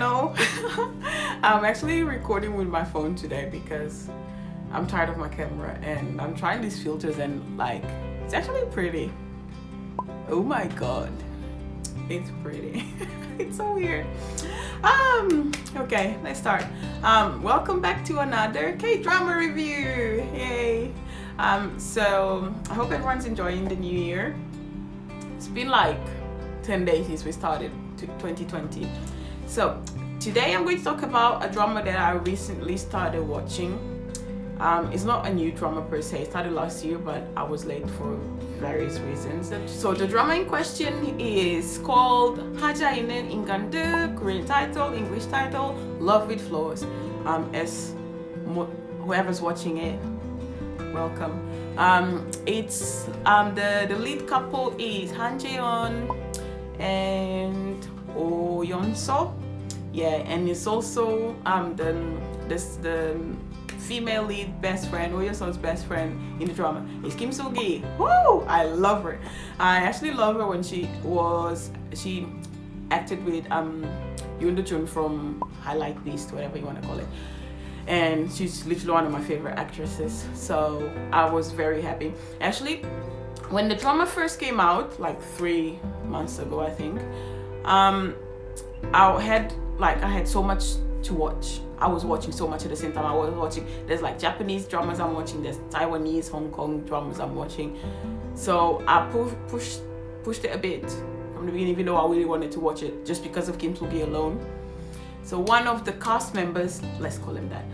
channel. I'm actually recording with my phone today because I'm tired of my camera and I'm trying these filters and like it's actually pretty. Oh my god, it's pretty. It's so weird. Okay, let's start. Welcome back to another K-drama review. Yay. So I hope everyone's enjoying the new year. It's been like 10 days since we started 2020. So today I'm going to talk about a drama that I recently started watching. It's not a new drama per se. It started last year, but I was late for various reasons. So the drama in question is called 하자있는 인간들, Korean title, English title, Love with Flaws. Whoever's watching it, welcome. It's the lead couple is Han Jae-yeon and Oh Yeon-so. Yeah, and it's also the female lead best friend, Oh Yeon-so's best friend in the drama is Kim So-gi. Woo! I love her. I actually love her when she acted with Yoon Do-jun from Highlight Beast, whatever you want to call it. And she's literally one of my favorite actresses. So I was very happy. Actually, when the drama first came out, like 3 months ago, I think, I had so much to watch. I was watching so much at the same time. There's like Japanese dramas I'm watching, there's Taiwanese, Hong Kong dramas I'm watching. So I pushed it a bit from the beginning, even though I really wanted to watch it just because of Kim So-gi alone. So one of the cast members, let's call him that,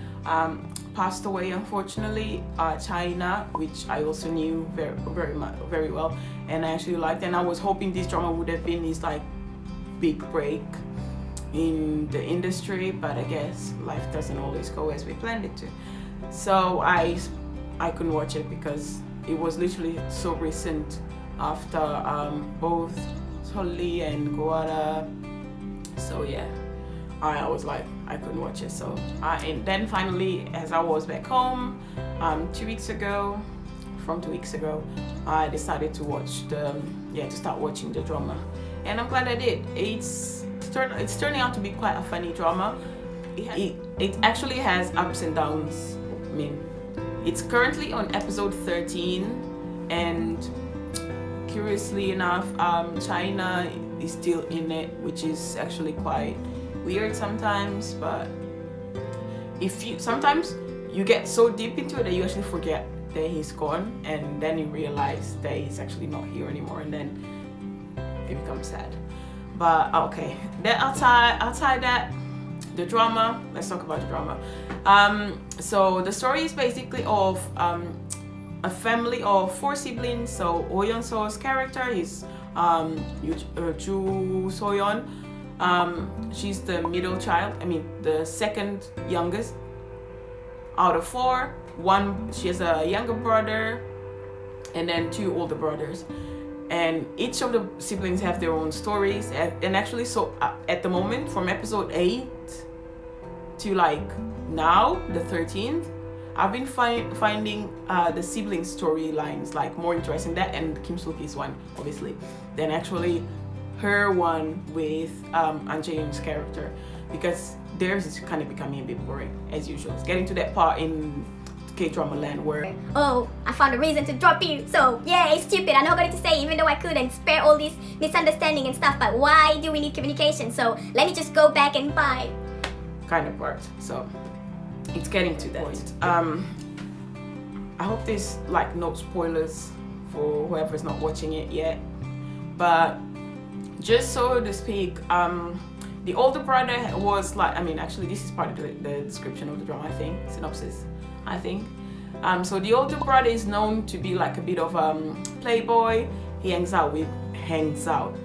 passed away unfortunately. China, which I also knew very well, and I actually liked. And I was hoping this drama would have been his like big break in the industry, but I guess life doesn't always go as we planned it to. So I couldn't watch it because it was literally so recent after both Solly and Goara. So yeah, I was like, I couldn't watch it. So and then finally, as I was back home 2 weeks ago, I decided to watch to start watching the drama, and I'm glad I did. It's turning out to be quite a funny drama. It actually has ups and downs. I mean, it's currently on episode 13, and curiously enough, China is still in it, which is actually quite weird sometimes. But sometimes you get so deep into it that you actually forget that he's gone, and then you realize that he's actually not here anymore, and then it becomes sad. But okay, then outside that, the drama, let's talk about the drama. So the story is basically of a family of 4 siblings. So Oh Yeon-so's character is Ju So-yeon. She's the middle child, the second youngest out of 4. She has a younger brother and then 2 older brothers. And each of the siblings have their own stories. And actually, so at the moment, from episode 8 to like now, the 13th, I've been finding the sibling storylines like more interesting. That and Kim So-gi's one, obviously, than actually her one with An Jae-yoon's character, because theirs is kind of becoming a bit boring as usual. It's getting to that part in K-drama land where, oh, I found a reason to drop you, so yay, stupid, I know what to say, even though I couldn't spare all this misunderstanding and stuff, but why do we need communication? So let me just go back and buy. Kind of part. So it's getting to that point. I hope there's like no spoilers for whoever's not watching it yet, but just so to speak, the older brother was like, actually this is part of the description of the drama, I think, synopsis, I think. So the older brother is known to be like a bit of playboy. He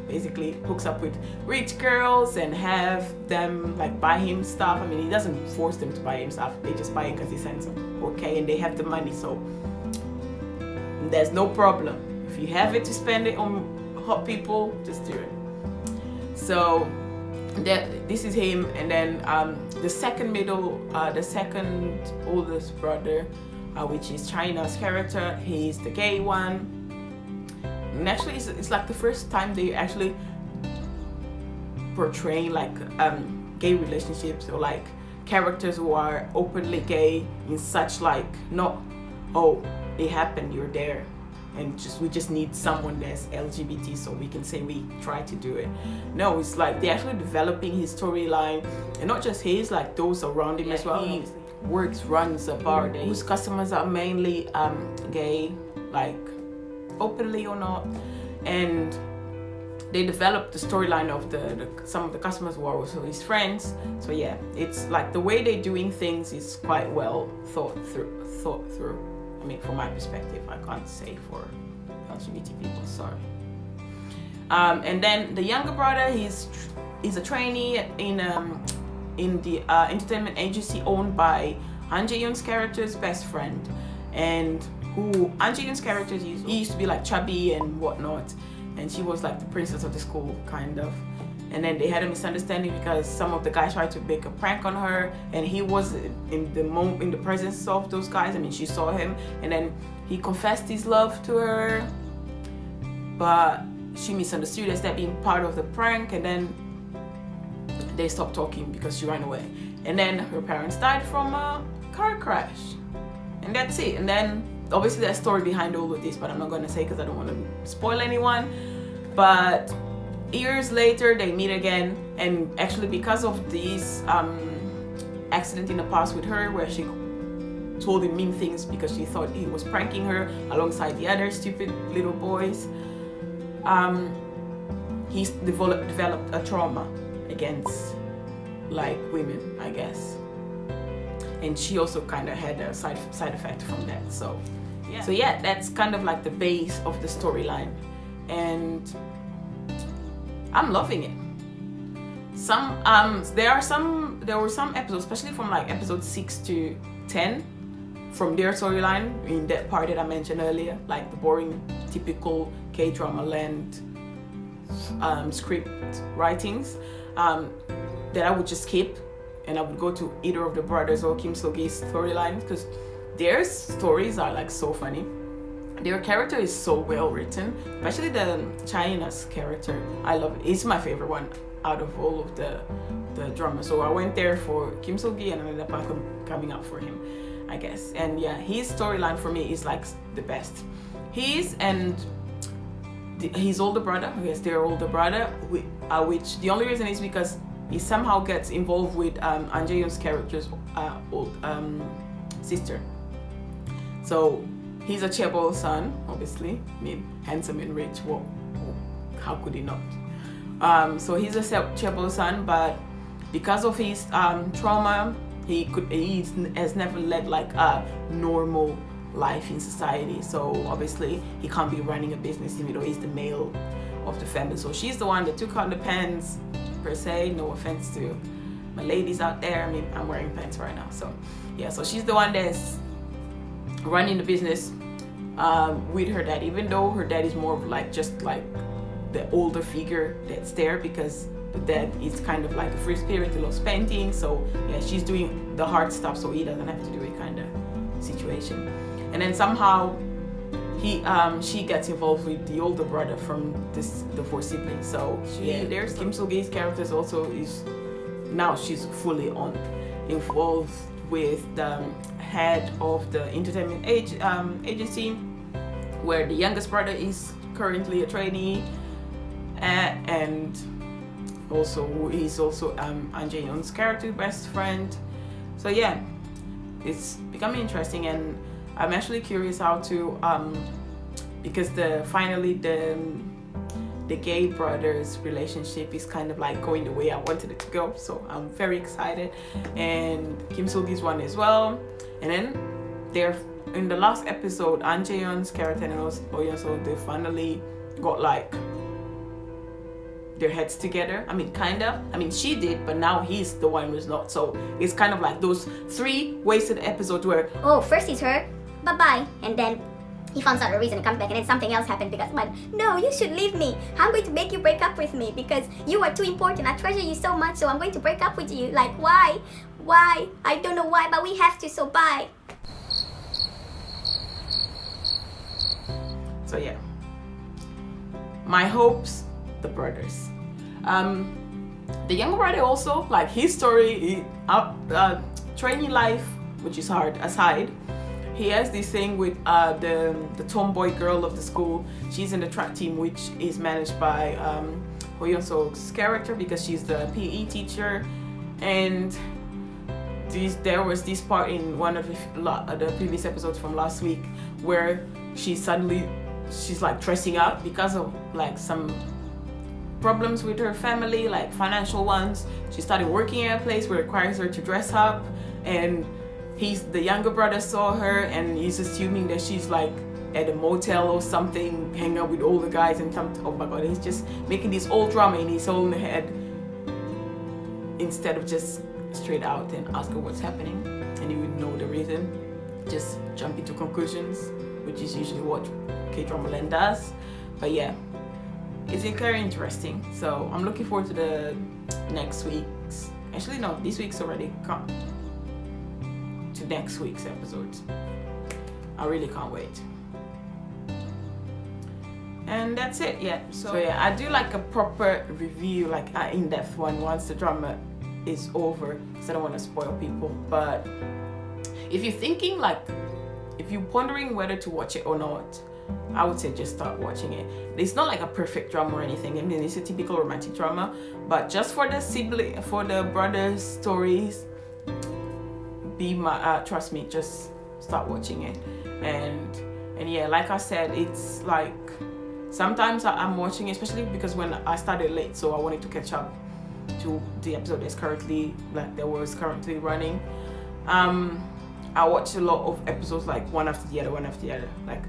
basically hooks up with rich girls and have them like buy him stuff. He doesn't force them to buy him stuff. They just buy it because he sends them. Okay, and they have the money, so there's no problem. If you have it to spend it on hot people, just do it. So this is him, and then the second oldest brother, which is China's character. He's the gay one, and actually it's like the first time they actually portray like gay relationships or like characters who are openly gay in such like not, oh, it happened, you're there, and we just need someone that's LGBT so we can say we try to do it. No, it's like they're actually developing his storyline, and not just his, like those around him as well. He runs a bar whose customers are mainly gay, like openly or not, and they developed the storyline of the some of the customers who are also his friends. So yeah, it's like the way they're doing things is quite well thought through. I mean, from my perspective, I can't say for LGBT people, sorry. And then the younger brother, he's a trainee in the entertainment agency owned by Han Jae-yoon's character's best friend, and who Han Jae-yoon's character, he used to be like chubby and whatnot, and she was like the princess of the school, kind of. And then they had a misunderstanding because some of the guys tried to make a prank on her, and he was in the presence of those guys. I mean, she saw him, and then he confessed his love to her, but she misunderstood as that being part of the prank, and then they stopped talking because she ran away. And then her parents died from a car crash, and that's it. And then obviously there's a story behind all of this, but I'm not going to say because I don't want to spoil anyone. But years later they meet again, and actually because of this accident in the past with her where she told him mean things because she thought he was pranking her alongside the other stupid little boys, he's developed a trauma against like women, I guess, and she also kind of had a side effect from that. So yeah, that's kind of like the base of the storyline, and I'm loving it. There were some episodes, especially from like episode 6 to 10, from their storyline in that part that I mentioned earlier, like the boring, typical K-drama land script writings, that I would just skip, and I would go to either of the brothers or Kim So-gi's storyline, because their stories are like so funny. Their character is so well written, especially the China's character. I love it. It's my favorite one out of all of the drama. So I went there for Kim So-gi and I ended up coming up for him, I guess. And yeah, his storyline for me is like the best. His older brother, I guess their older brother, which the only reason is because he somehow gets involved with Han Jae-yoon's character's old sister. So he's a chaebol son, obviously. I mean, handsome and rich. Well, how could he not? So he's a chaebol son, but because of his trauma, he has never led like a normal life in society. So obviously, he can't be running a business even though he's the male of the family. So she's the one that took out the pants, per se. No offense to my ladies out there. I mean, I'm wearing pants right now. So yeah, so she's the one that's running the business with her dad, even though her dad is more of like just like the older figure that's there, because the dad is kind of like a free spirit, he loves painting. So yeah, she's doing the hard stuff so he doesn't have to do it, kind of situation. And then somehow she gets involved with the older brother from the 4 siblings. So there's Kim So-gi's character also she's fully on involved with the head of the entertainment agency, where the youngest brother is currently a trainee, and also he's also Han Jae-yoon's character's best friend. So yeah, it's becoming interesting, and I'm actually curious how to because finally the gay brothers relationship is kind of like going the way I wanted it to go. So I'm very excited, and Kim So-gi's one as well. And then they're in the last episode, Han Jae-yoon's character and also they finally got like their heads together. I mean, kind of. I mean, she did, but now he's the one who's not. So it's kind of like those 3 wasted episodes where first he's hurt, bye-bye, and then he finds out the reason and comes back, and then something else happened because I'm like, no, you should leave me. I'm going to make you break up with me because you are too important. I treasure you so much, so I'm going to break up with you. Like, why? Why? I don't know why, but we have to, so bye. So yeah, my hopes, the brothers. the younger brother also, like his story, training life, which is hard, aside, he has this thing with the tomboy girl of the school. She's in the track team, which is managed by Ho Yeon Sok's character, because she's the PE teacher. And there was this part in one of the previous episodes from last week where she's like dressing up because of like some problems with her family, like financial ones. She started working at a place where it requires her to dress up, and the younger brother saw her and he's assuming that she's like at a motel or something, hanging out with all the guys, and oh my god, he's just making this old drama in his own head instead of just straight out and ask her what's happening and you would know the reason. Just jump into conclusions, which is usually what K-drama land does. But yeah, it's very interesting. So I'm looking forward to the next week's, actually no, this week's already come to next week's episodes. I really can't wait. And that's it. Yeah, so yeah, I do like a proper review, like an in-depth one once the drama is over, because I don't want to spoil people. But if you're thinking, like, if you're pondering whether to watch it or not, I would say just start watching it. It's not like a perfect drama or anything. I mean, it's a typical romantic drama, but just for the brothers' stories, trust me, just start watching it. And yeah, like I said, it's like sometimes I'm watching, especially because when I started late, so I wanted to catch up to the episode that was currently running. I watch a lot of episodes, like one after the other. Like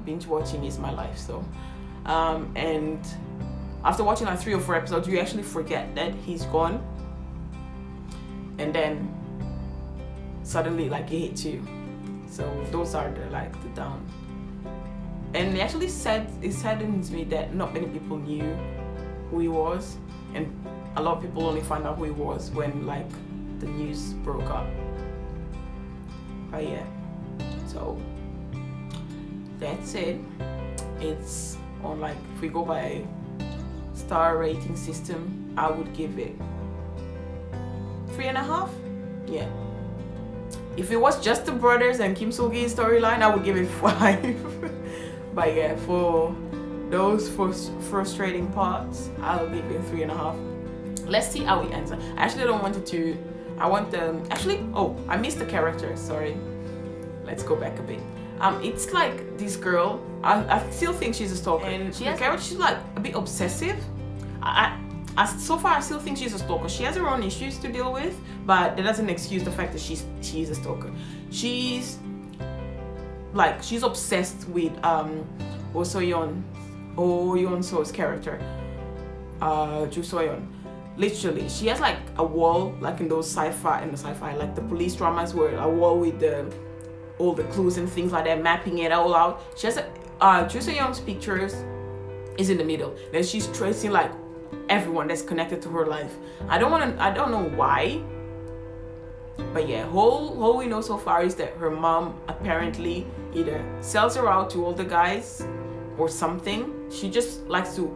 binge watching is my life. So and after watching like 3 or 4 episodes, you actually forget that he's gone, and then suddenly like it hits you. So those are the down. And it actually saddens me that not many people knew who he was, and a lot of people only found out who he was when like the news broke up. But yeah, so that's it. It's on, like, if we go by star rating system, I would give it 3.5. Yeah. If it was just the brothers and Kim So-gi's storyline, I would give it 5. But yeah, for those frustrating parts, I'll give it 3.5. Let's see how it ends. I actually don't want it to. I want the. Actually, I missed the character. Sorry. Let's go back a bit. It's like this girl. I still think she's a stalker, and the character, she's like a bit obsessive. So far, I still think she's a stalker. She has her own issues to deal with, but that doesn't excuse the fact that she's a stalker. She's obsessed with Oh Yeon So's character, Ju So-yeon. Literally, she has like a wall, like in those sci-fi, like the police dramas, where a wall with all the clues and things like that, mapping it all out. She has Ju So-yeon's pictures is in the middle. Then she's tracing like everyone that's connected to her life. I don't know why, but yeah, all we know so far is that her mom apparently either sells her out to all the guys or something. She just likes to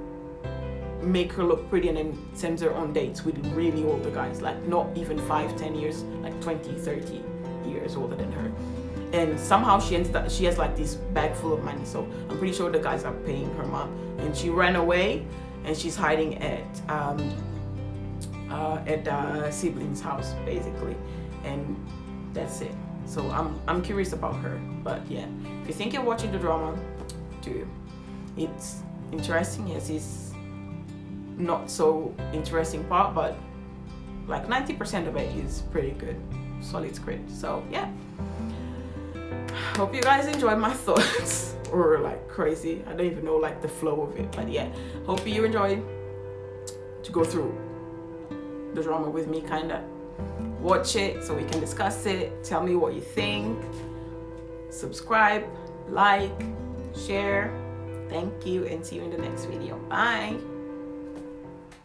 make her look pretty and then sends her on dates with really older guys, like not even 5-10 years, like 20-30 years older than her. And somehow she has like this bag full of money, so I'm pretty sure the guys are paying her mom. And she ran away, and she's hiding at siblings' house basically, and that's it. So I'm curious about her. But yeah, if you think you're watching the drama, do. It's interesting. Yes, it's not so interesting part, but like 90% of it is pretty good, solid script. So yeah, hope you guys enjoyed my thoughts, or like crazy, I don't even know like the flow of it, but yeah, hope you enjoyed to go through the drama with me, kinda. Watch it so we can discuss it. Tell me what you think. Subscribe, like, share. Thank you, and see you in the next video. Bye.